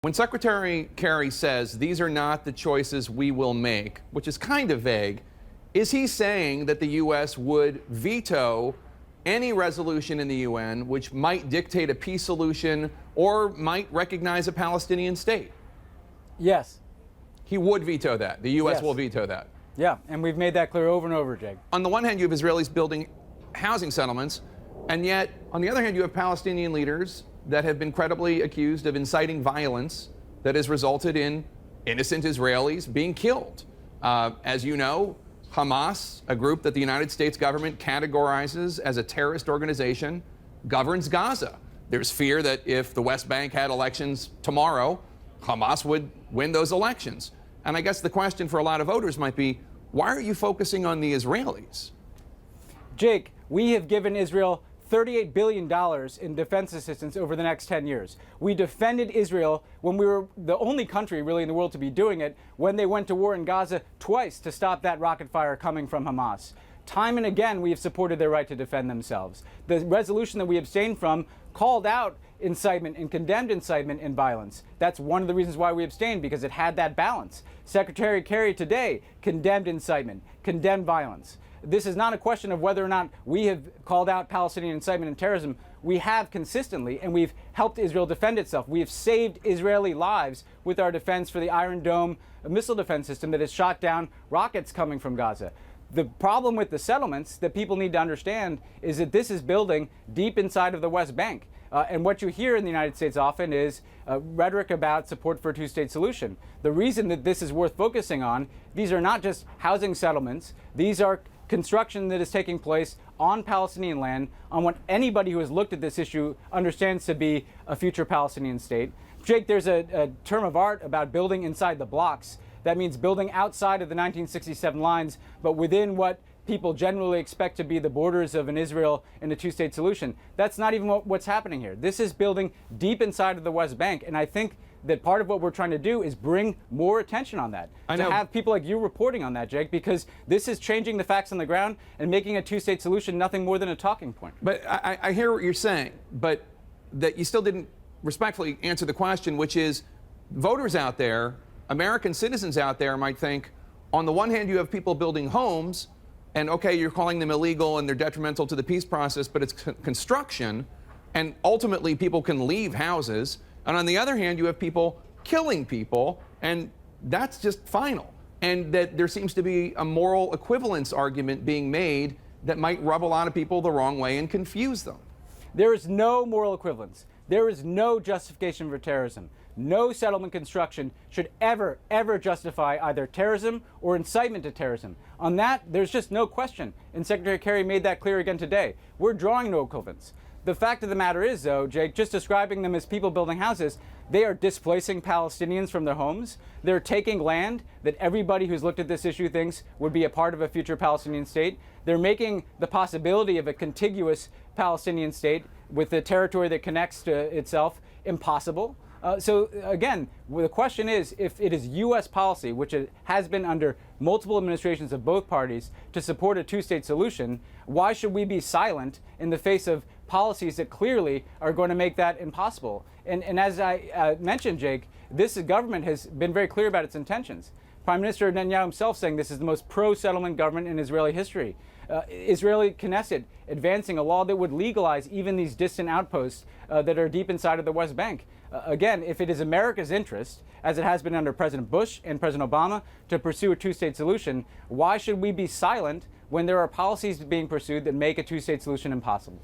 When Secretary Kerry says these are not the choices we will make, which is kind of vague, is he saying that the U.S. would veto any resolution in the UN which might dictate a peace solution or might recognize a Palestinian state? Yes. He would veto that. The U.S. Yes. will veto that. Yeah, and we've made that clear over and over, Jake. On the one hand, you have Israelis building housing settlements, and yet, on the other hand, you have Palestinian leaders that have been credibly accused of inciting violence that has resulted in innocent Israelis being killed. As you know, Hamas, a group that the United States government categorizes as a terrorist organization, governs Gaza. There's fear that if the West Bank had elections tomorrow, Hamas would win those elections. And I guess the question for a lot of voters might be, why are you focusing on the Israelis? Jake, we have given Israel $38 billion in defense assistance over the next 10 years. We defended Israel when we were the only country really in the world to be doing it when they went to war in Gaza twice to stop that rocket fire coming from Hamas. Time and again, we have supported their right to defend themselves. The resolution that we abstained from called out incitement and condemned incitement and violence. That's one of the reasons why we abstained, because it had that balance. Secretary Kerry today condemned incitement, condemned violence. This is not a question of whether or not we have called out Palestinian incitement and terrorism. We have consistently, and we've helped Israel defend itself. We have saved Israeli lives with our defense for the Iron Dome missile defense system that has shot down rockets coming from Gaza. The problem with the settlements that people need to understand is that this is building deep inside of the West Bank. And what you hear in the United States often is rhetoric about support for a two-state solution. The reason that this is worth focusing on, these are not just housing settlements. These are construction that is taking place on Palestinian land, on what anybody who has looked at this issue understands to be a future Palestinian state. Jake, there's a term of art about building inside the blocks. That means building outside of the 1967 lines, but within what people generally expect to be the borders of an Israel in a two-state solution. That's not even what's happening here. This is building deep inside of the West Bank, and I think that part of what we're trying to do is bring more attention on that. To have people like you reporting on that, Jake, because this is changing the facts on the ground and making a two-state solution nothing more than a talking point. But I hear what you're saying, but that you still didn't respectfully answer the question, which is voters out there, American citizens out there might think, on the one hand, you have people building homes, and okay, you're calling them illegal and they're detrimental to the peace process, but it's construction, and ultimately people can leave houses. And on the other hand, you have people killing people, and that's just final. And that there seems to be a moral equivalence argument being made that might rub a lot of people the wrong way and confuse them. There is no moral equivalence. There is no justification for terrorism. No settlement construction should ever justify either terrorism or incitement to terrorism. On that, there's just no question. And Secretary Kerry made that clear again today. We're drawing no equivalence. The fact of the matter is, though, Jake, just describing them as people building houses, they are displacing Palestinians from their homes. They're taking land that everybody who's looked at this issue thinks would be a part of a future Palestinian state. They're making the possibility of a contiguous Palestinian state with the territory that connects to itself impossible. So again, the question is, if it is U.S. policy, which it has been under multiple administrations of both parties, to support a two-state solution, why should we be silent in the face of policies that clearly are going to make that impossible? And as I mentioned, Jake, this government has been very clear about its intentions. Prime Minister Netanyahu himself saying this is the most pro-settlement government in Israeli history. Israeli Knesset advancing a law that would legalize even these distant outposts that are deep inside of the West Bank. Again, if it is America's interest, as it has been under President Bush and President Obama, to pursue a two-state solution, why should we be silent when there are policies being pursued that make a two-state solution impossible?